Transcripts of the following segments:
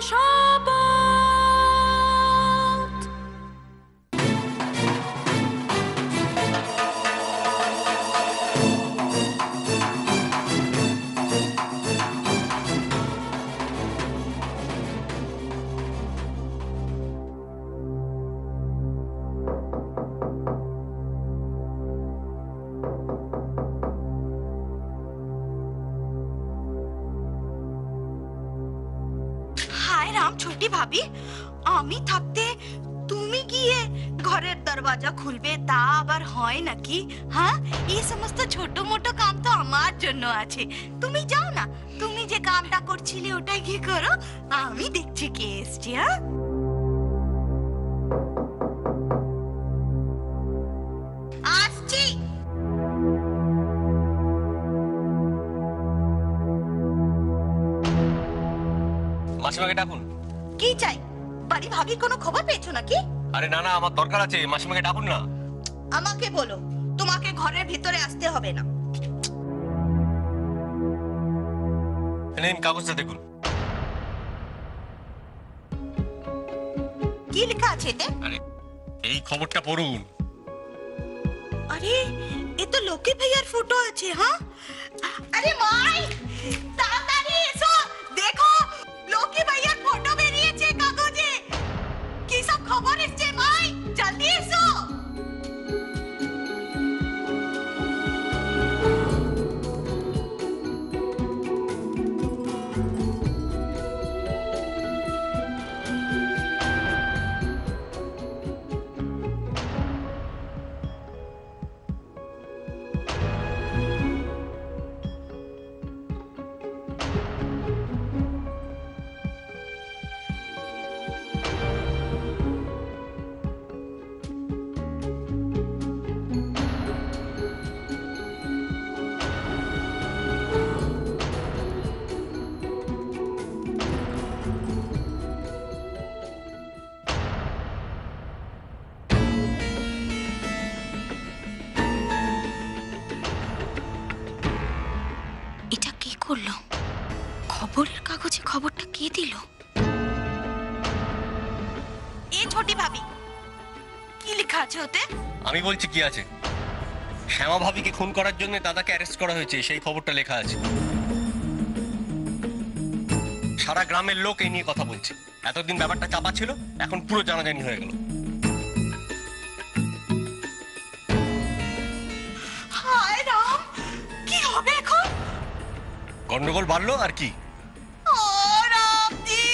শপথ। हाय राम छोटी भाभी আমি থাকতে তুমি গিয়ে ঘরের দরজা খুলবে তা আবার হয় নাকি? হ্যাঁ, এই সমস্ত ছোট মোটো কাম তো আমার জন্য আছে। তুমি যাও না, তুমি যে কামটা করছিলে ওটাই কি করো, আমি দেখছি কে এসছে। হ্যাঁ আসছি। মাসিমাকে ডাকুন। কি চাই? বাড়ি ভাবির কোনো খবর পেয়েছো নাকি? আরে না না, আমার দরকার আছে, মাসিমাকে ডাকুন না। আমাকে বলো, তোমাকে ঘরের ভিতরে আসতে হবে না। নিন কাগজটা দেখুন। কি লেখা আছে এতে? আরে এই খবরটা পড়ুন। আরে এ তো লক্ষ্মী ভাইয়ার ফটো আছে। হ্যাঁ, আরে মাই তাড়াতাড়ি এসো, দেখো লক্ষ্মী ভাইয়ার ফটো বেরিয়েছে কাগজে। কি সব খবর এসছে মাই, জলদি এসো। এটা কে করলো? খবরের কাগজে খবরটা কে দিল? এই ছোটি ভাবি, কি লেখা আছে ওতে? আমি বলছি কি আছে। শ্যামা ভাবিকে খুন করার জন্য দাদাকে অ্যারেস্ট করা হয়েছে, সেই খবরটা লেখা আছে। সারা গ্রামের লোক এই নিয়ে কথা বলছে। এতদিন ব্যাপারটা চাপা ছিল, এখন পুরো জানাজানি হয়ে গেল। হায় রাম, কি হবে এখন? গন্ডগোল বাড়লো আর কি। ও রামজি,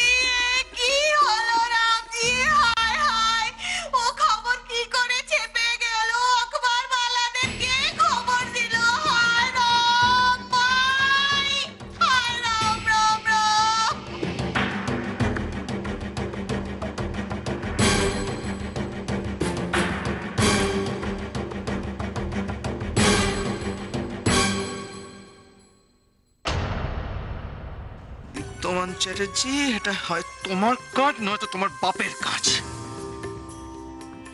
কি হলো রামজি? হায় হায়, ও খবর কি করে চেপে গেল? আখবার বালাদের কে খবর দিল? হায় রাম ভাই, হায় রাম রাম রাম। বিত্তমান চ্যাটার্জি, এটা হয় তোমার কাজ নয়তো তোমার বাপের কাজ।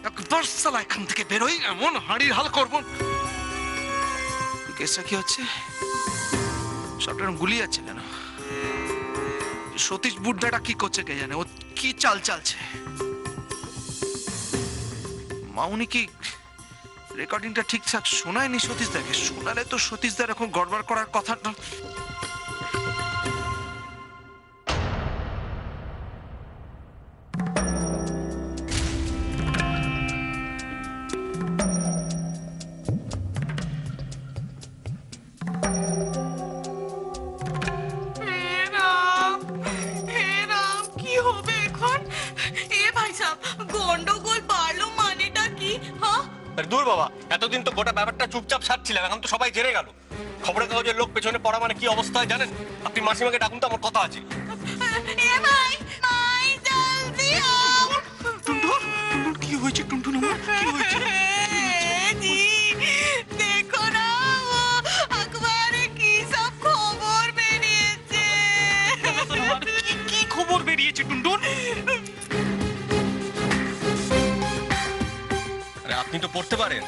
একবার সালা এখান থেকে বেরোই, এমন হাঁড়ির হাল করবো। কেসটা কি হচ্ছে? সবটা গুলি যাচ্ছে কেন? সতীশ বুড্ডাটা কি করছে কে জানে, ও কি চাল চালছে। মাউনি কি রেকর্ডিংটা ঠিকঠাক শোনায়নি সতীশদাকে? শোনালে তো সতীশদার এখন গড়বড় করার কথা না। হে রাম, কি হবে এখন? এ ভাই সাহেব, গন্ডগোল বাড়লো মানেটা কি? হ্যাঁ, আরে দূর বাবা, এতদিন তো গোটা ব্যাপারটা চুপচাপ সারছিলাম, এখন তো সবাই জেনে গেল। খবরের কাগজের লোক পেছনে পড়া মানে কি অবস্থা হয় জানেন? আপনি মাসিমাকে ডাকুন তো, আমার কথা আছে। এ ভাই, ভাই জলদি আও। টুনটুন, টুনটুন, কি হয়েছে টুনটুন আমার? কি হয়েছে? জি, দেখো না, ও আখবারে কি সব খবর বেরিয়েছে। কি খবর বেরিয়েছে টুনটুন? আরে আপনি তো পড়তে পারেন।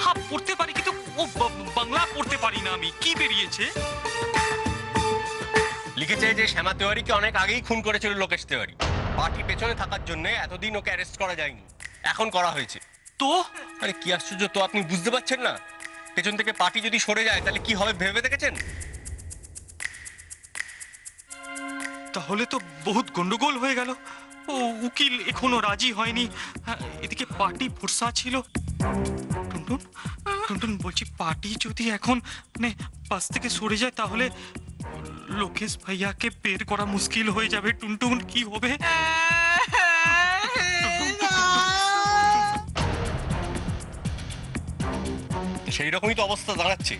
হ্যাঁ পড়তে পারি, কিন্তু ও বাংলা পড়তে পারি না আমি। কি বেরিয়েছে? লিখেছে যে শ্যামা তেওয়ারিকে অনেক আগেই খুন করেছিল লোকেশ তেওয়ারি। পার্টি পেছনে থাকার জন্য এতদিন ওকে অ্যারেস্ট করা যায়নি, এখন করা হয়েছে। তো আরে কি আশ্চর্য, তো আপনি বুঝতে পারছেন না? পেছন থেকে পার্টি যদি সরে যায় তাহলে কি হবে ভেবে দেখেছেন? তাহলে তো বহুত গন্ডগোল হয়ে গেল। ও উকিল এখনো রাজি হয়নি, হ্যাঁ, এদিকে পার্টি ভরসা ছিল। টুনটুন টুনটুন বলছি, পার্টি যদি এখন মানে পাশ থেকে সরে যায় তাহলে লোকেশ ভাইয়াকে বের করা মুশকিল হয়ে যাবে। টুনটুন কি হবে? সেই রকমই তো অবস্থা দাঁড়াচ্ছে।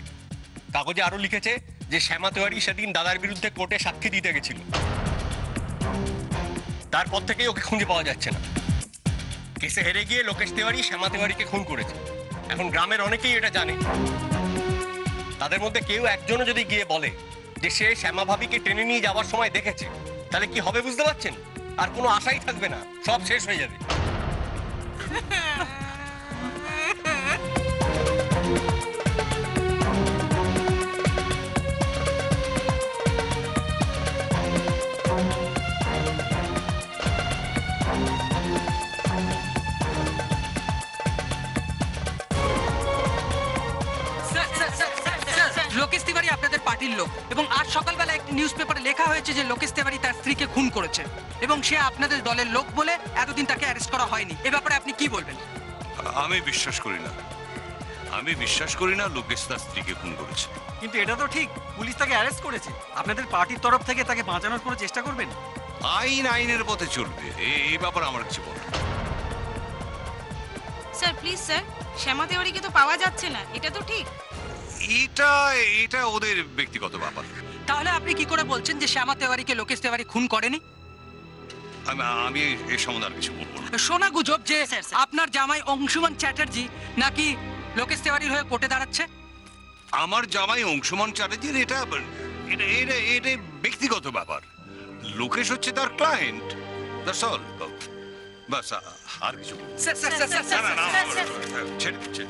কাগজে আরো লিখেছে যে শ্যামা তেওয়ারি সেদিন দাদার বিরুদ্ধে কোর্টে সাক্ষী দিতে গেছিল, তারপর থেকেই ওকে খুঁজে পাওয়া যাচ্ছে না। কেসে হেরে গিয়ে লোকেশ তেওয়ারি শ্যামা তেওয়ারিকে খুন করেছে। এখন গ্রামের অনেকেই এটা জানে। তাদের মধ্যে কেউ একজনও যদি গিয়ে বলে যে সে শ্যামা ভাবিকে টেনে নিয়ে যাওয়ার সময় দেখেছে, তাহলে কি হবে বুঝতে পারছেন? আর কোনো আশাই থাকবে না, সব শেষ হয়ে যাবে। লোকেশ তিওয়ারি আপনাদের পার্টির লোক এবং আজ সকালবেলা একটি নিউজ পেপারে লেখা হয়েছে যে লোকেশ তিওয়ারি তার স্ত্রীকে খুন করেছে এবং সে আপনাদের দলের লোক বলে এতদিন তাকে অ্যারেস্ট করা হয়নি। এ ব্যাপারে আপনি কি বলবেন? আমি বিশ্বাস করি না। আমি বিশ্বাস করি না লোকেশ তার স্ত্রীকে খুন করেছে। কিন্তু এটা তো ঠিক, পুলিশ তাকে অ্যারেস্ট করেছে। আপনাদের পার্টির তরফ থেকে তাকে বাঁচানোর কোনো চেষ্টা করবেন? আইন আইনের পথে চলবে, এই ব্যাপারে আমার কিছু বলার নেই। স্যার প্লিজ স্যার, শ্যামা তেওয়ারিকে তো পাওয়া যাচ্ছে না, এটা তো ঠিক। এটা এটা ওদের ব্যক্তিগত ব্যাপার। তাহলে আপনি কি করে বলছেন যে শ্যামা তেওয়ারিকে লোকেশ তিওয়ারি খুন করেনি? আমি এই সম্বন্ধে আর কিছু বলবো না। শোনা গুজব যে স্যার, স্যার। আপনার জামাই অংশুমান চ্যাটার্জি নাকি লোকেশ তিওয়ারির হয়ে কোর্টে দাঁড়াচ্ছে। আমার জামাই অংশুমান চ্যাটার্জির এটা এটা এটা এটা ব্যক্তিগত ব্যাপার। লোকেশ হচ্ছে তার ক্লায়েন্ট, দ্যাটস অল। বাস, আর কিছু বলবো না। স্যার স্যার স্যার স্যার না, না, স্যার, না, স্যার, ছেড়ে দিচ্ছে।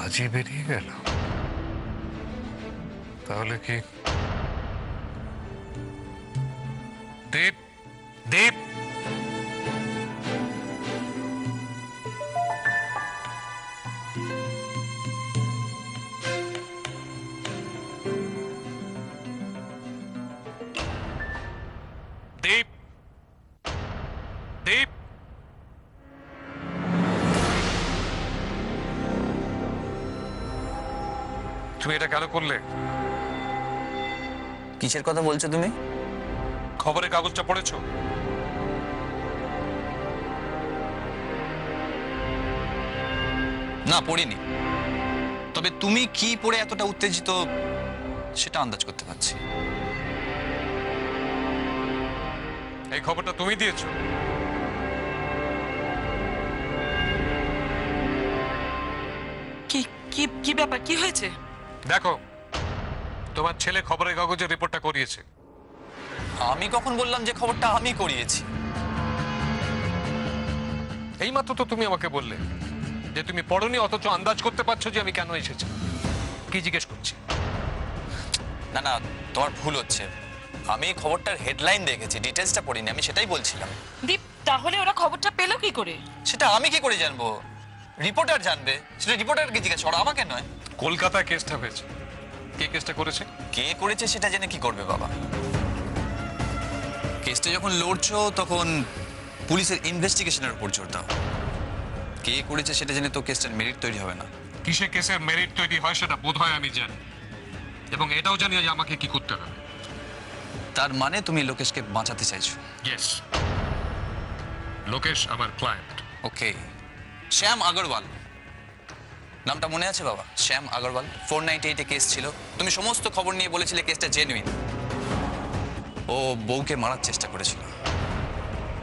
আজই বেরিয়ে গেল? তাহলে কি দেব? দেব দেব দেব তুমি এটা কেন করলে? কিসের কথা বলছো তুমি? খবরের কাগজটা পড়েছো? না, পড়িনি। তবে তুমি কি পড়ে এতটা উত্তেজিত সেটা আন্দাজ করতে পারছি। এই খবরটা তুমি দিয়েছো? কি কি কি ব্যাপার, কি হয়েছে? দেখো, তোমার ছেলে খবরের কাগজে রিপোর্টটা করিয়েছে। আমি কখন বললাম যে খবরটা আমি করিয়েছি? এইমাত্র তো তুমি আমাকে বললে যে তুমি পড়োনি, অথচ আন্দাজ করতে পারছো যে আমি কেন এসেছি। কি জিজ্ঞেস করছি? না না, তোমার ভুল হচ্ছে। আমি খবরটার হেডলাইন দেখেছি, ডিটেলসটা পড়িনি। আমি সেটাই বলছিলাম। দীপ, তাহলে ওরা খবরটা পেলো কি করে? সেটা আমি কি করে জানবো? রিপোর্টার জানবে। সেটা রিপোর্টারকে জিজ্ঞাসা করো, আমাকে নয়। কলকাতায় কেসটা হয়েছে, কে কেসটা করেছে? কে করেছে সেটা জেনে কি করবে বাবা? কেসটা যখন লড়ছো তখন পুলিশের ইনভেস্টিগেশনের উপর জোর দাও। কে করেছে সেটা জেনে তো কেসটার মেরিট তৈরি হবে না। কিসে কেসের মেরিট তৈরি হয় সেটা বোধহয় আমি জানি, এবং এটাও জানি যে আমাকে কি করতে হবে। তার মানে তুমি লোকেশকে বাঁচাতে চাইছো? ইয়েস, লোকেশ আমার ক্লায়েন্ট। ওকে, শ্যাম আগরওয়াল নামটা মনে আছে বাবা? শ্যাম আগরওয়াল 498-এ কেস ছিল। তুমি সমস্ত খবর নিয়ে বলেছিলে কেসটা জেনুইন। ও বউকে মারার চেষ্টা করেছিল।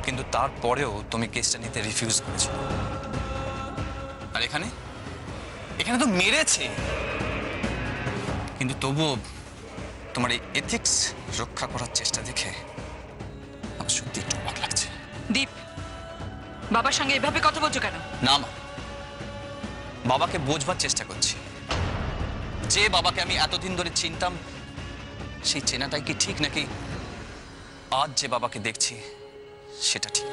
কিন্তু তারপরেও তুমি কেসটা নিতে রিফিউজ করেছো। আর এখানে এখানে তো মেরেছে, কিন্তু তবুও তোমার এই এথিক্স রক্ষা করার চেষ্টা দেখে আমার সত্যি একটু অবাক লাগছে। দীপ, বাবার সঙ্গে এভাবে কথা বলছো কেন? না মা, বাবাকে বোঝবার চেষ্টা করছি। যে বাবাকে আমি এতদিন ধরে চিনতাম, সেই চেনাটাই কি ঠিক, নাকি আজ যে বাবাকে দেখছি সেটা ঠিক?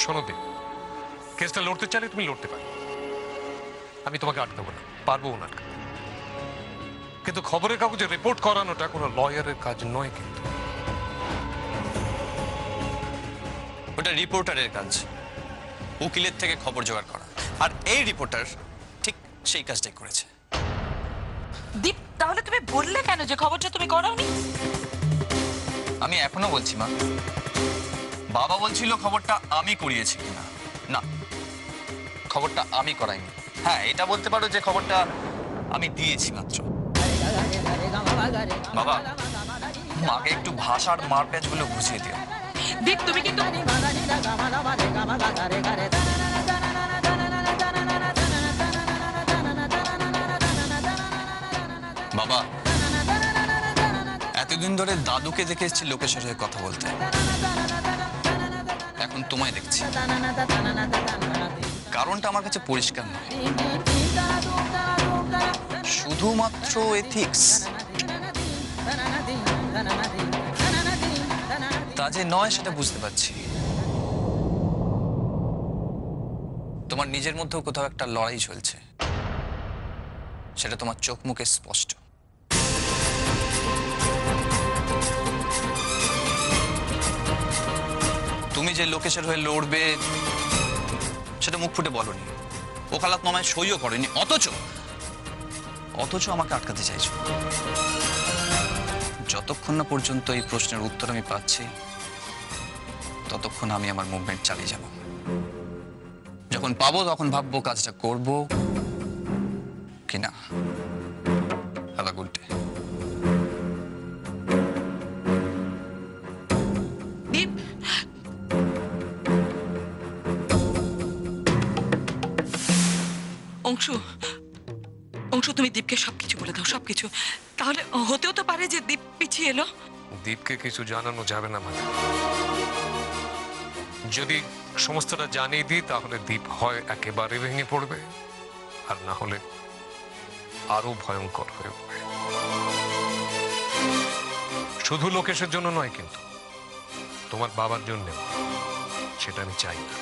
শোনো দীপ, কেসটা লড়তে চাইলে তুমি লড়তে পারো, আমি তোমাকে আটকাবো না, পারবো না আটকাতে। কিন্তু খবরের কাগজে রিপোর্ট করানোটা কোনো লয়ারের কাজ নয়। কিন্তু ওটা রিপোর্টারের কাজ, উকিলের থেকে খবর জোগাড় করা। আর এই রিপোর্টার ঠিক সেই কাজটাই করেছে। দীপ, তাহলে তুমি বললে কেন যে খবরটা তুমি করাওনি? আমি এখনো বলছি মা, বাবা বলছিল খবরটা আমি করিয়েছি কিনা। না, খবরটা আমি করাইনি। হ্যাঁ, এটা বলতে পারো যে খবরটা আমি দিয়েছি মাত্র। বাবা, মাকে একটু ভাষার মারপ্যাচগুলো বুঝিয়ে দিও। দীপ, তুমি কিন্তু বাবা, এতদিন ধরে দাদুকে দেখে এসেছি লোকেশের হয়ে কথা বলতে, এখন তোমায় দেখছি। কারণটা আমার কাছে পরিষ্কার নয়, শুধুমাত্র এথিক্স। তা যে নয় সেটা বুঝতে পারছি। তোমার নিজের মধ্যেও কোথাও একটা লড়াই চলছে, সেটা তোমার চোখ মুখে স্পষ্ট। তুমি যে লোকেশের হয়ে লড়বে সেটা মুখ ফুটে বলনি, ওকালতনামায় সইও করেনি, অথচ আমাকে আটকাতে চাইছো। যতক্ষণ না পর্যন্ত এই প্রশ্নের উত্তর আমি পাচ্ছি, ততক্ষণ আমি আমার মুভমেন্ট চালিয়ে যাব। যখন পাবো তখন ভাববো কাজটা করব কিনা। Have a good day. Deep, Anshu, তুমি দীপকে সবকিছু বলে দাও, সবকিছু। তাহলে হতেও তো পারে যে দীপ পিছিয়ে এলো। দীপকে কিছু জানানো যাবে না মানে? যদি সমস্তটা জানিয়ে দিই তাহলে দীপ হয় একেবারে ভেঙে পড়বে, আর না হলে আরো ভয়ঙ্কর হয়ে উঠবে। শুধু লোকেশের জন্য নয়, কিন্তু তোমার বাবার জন্য, সেটা আমি চাই না।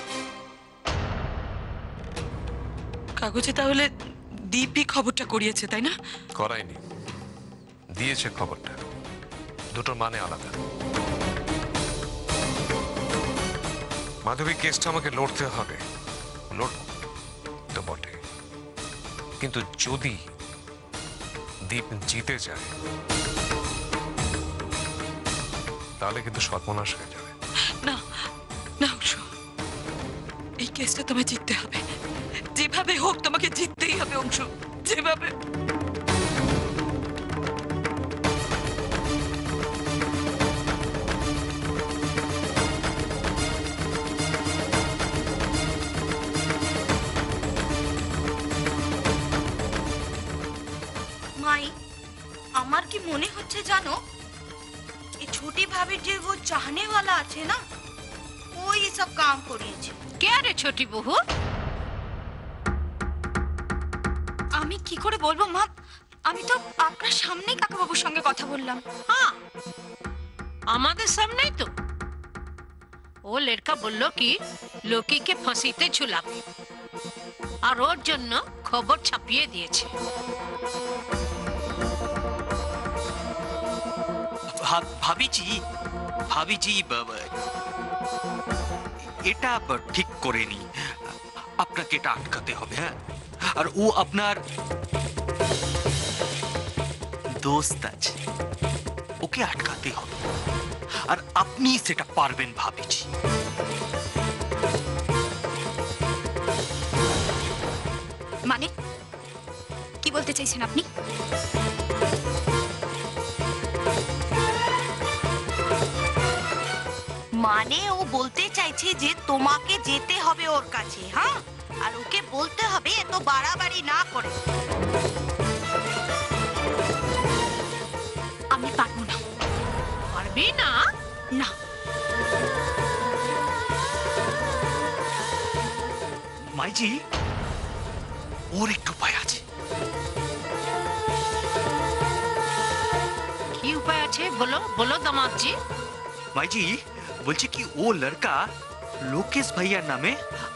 কাগজে তাহলে দীপই খবরটা করিয়েছে, তাই না? করায়নি, দিয়েছে খবরটা। দুটোর মানে আলাদা। মাধবী, কেসটা আমাকে লড়তে হবে, লড়ব তো বটে, কিন্তু যদি দীপ জিতে যায় তাহলে কিন্তু সর্বনাশ হয়ে যাবে। না না অংশু, এই কেসটা তোমায় জিততে হবে। যেভাবে হোক তোমাকে জিততেই হবে অংশু, যেভাবে। माई আমার কি মনে হচ্ছে জানো, এই ছোটি ভাবির যে वो चाहने वाला আছে না, ওই সব কাম করিয়েছে। কে রে ছোটি বহু? আমি কি করে বলবো মা, আমি তো আপনার সামনেই কাকাবাবুর সঙ্গে কথা বললাম। हाँ আমাদের সামনেই তো। ও লড়কা বলল কি লোকিকে ফাঁসিতে ঝুলাবে, আর ওর জন্য খবর ছাপিয়ে দিয়েছে। ভাবিজি এটা ঠিক করেনি, আপনাকে এটা আটকাতে হবে। হ্যাঁ, আর ও আপনার দোস্ত আছে, ওকে আটকাতে হবে, আর আপনি সেটা পারবেন ভাবিজি। মানে কি বলতে চাইছেন আপনি? মানে ও বলতে চাইছে যে তোমাকে যেতে হবে ওর কাছে, হ্যাঁ? আর ওকে বলতে হবে এত বাড়াবাড়ি না করে। আমি পারবো না। পারবি না? না। মাইজি, ওর একটু উপায় আছে। কি উপায় আছে বলো বলো দামাদজি। মাইজি বলছে কি ও লড়কা লোকেশ ভাইয়ার নামে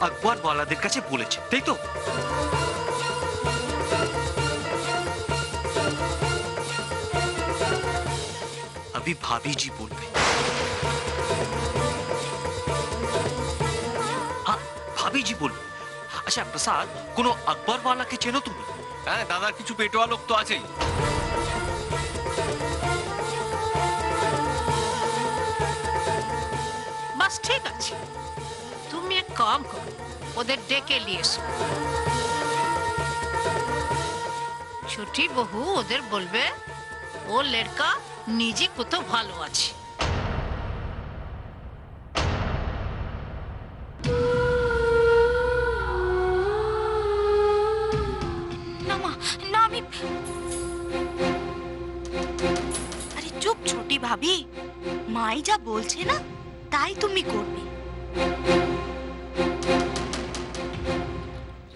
আকবর ওয়ালাদের কাছে বলেছে, তাই তো? अभी भाभी जी बोलবে। हाँ, भाभी जी बोलবে। আচ্ছা প্রসাদ, কোনো আকবরওয়ালাকে চেনো তুমি? হ্যাঁ, দাদার কিছু পেটোয়া লোক তো আছেই। বাস ঠিক আছে, তুমি এক কাম করো, ওদের ডেকে নিয়ে এসো। ছোটি বহু ওদের বলবে ও লড়কা নিজে কত ভালো আছে। না মা, না আমি। আরে চুপ ছোটি ভাবি, মাই যা বলছে না তাই তুমি করবে।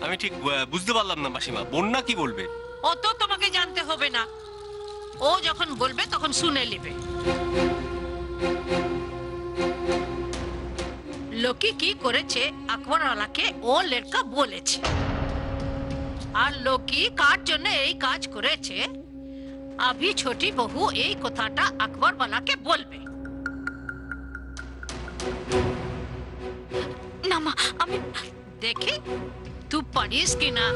আমি ঠিক বুঝতে পারলাম না মাসিমা, বন্যা কি বলবে? ও তো তোমাকে জানতে হবে না, ও যখন বলবে তখন শুনে নেবে। লোকি কি করেছে আকবরওয়ালাকে ও লড়কা বলেছে, আর লোকি কার জন্য এই কাজ করেছে আভি ছোটি বহু এই কথাটা আকবরওয়ালাকে বলবে। না মা, আমি দেখি তুই পারিস কিনা।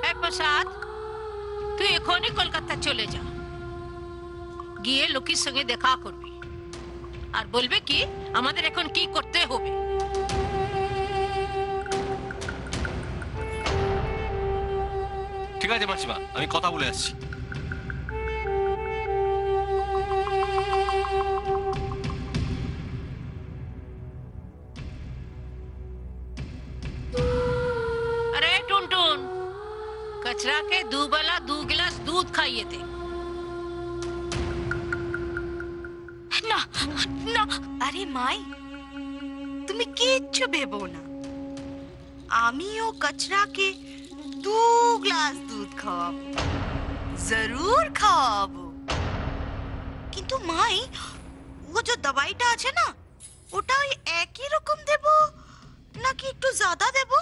এই প্রসাদ, তুই এখনই কলকাতা চলে যা, গিয়ে লোকির সঙ্গে দেখা করবি আর বলবে কি আমাদের এখন কি করতে হবে। ঠিক আছে মাসিমা, আমি কথা বলে আসছি। अरे टुनटुन, कचरा के दूबला 2 गिलास दूध खाइए थे। না না, আরে মাই তুমি কিচ্ছু ভেবো না, আমিও কচরাকে 2 গ্লাস দুধ খাওয়াবো, জরুর খাওয়াবো। কিন্তু মাই, ও যে দবাইটা আছে না, ওটা ওই একই রকম দেবো নাকি একটু জ্যাদা দেবো?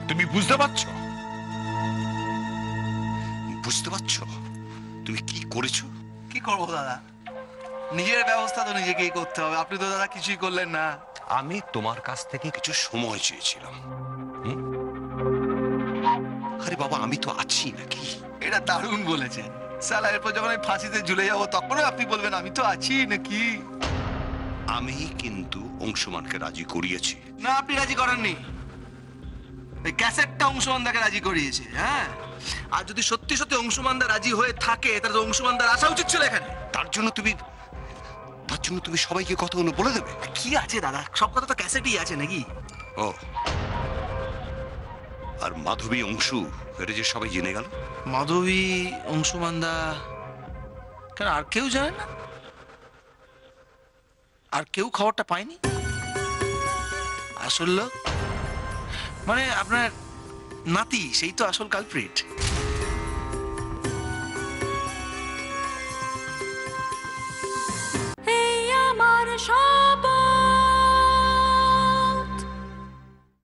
তুমি বুঝতে পারছো? বুঝতে পারছো তুমি কি করেছো? কি করবো দাদা, নিজের ব্যবস্থা তো নিজেকেই করতে হবে। আপনি তো দাদা কিছুই করলেন না। আমি তোমার কাছ থেকে কিছু সময় চেয়েছিলাম। হুম? আরে বাবা, আমি তো আছি নাকি? এটা দারুণ বলেছেন। সালা, এরপর যখন আমি ফাঁসিতে ঝুলে যাবো তখনও আপনি বলবেন আমি তো আছি নাকি? আমি কিন্তু অংশমানকে রাজি করিয়েছি। না, আপনি রাজি করাননি। ওই ক্যাসেটটা অংশমানদাকে রাজি করিয়েছে। হ্যাঁ, আর যদি সত্যি সত্যি অংশমানদা রাজি হয়ে থাকে তাহলে তো অংশমানদার আসা উচিত ছিল এখানে। তার জন্য তুমি সবাইকে কথাগুলো বলে দেবে? কি আছে দাদা, সব কথা তো ক্যাসেটই আছে নাকি? ও, আর মাধবী অংশু, এটা যে সবাই জেনে গেল। মাধবী, অংশুমানদা, কেন আর কেউ জানে না? আর কেউ খবরটা পায়নি? আসল লোক মানে আপনার নাতি, সেই তো আসল কালপ্রিট।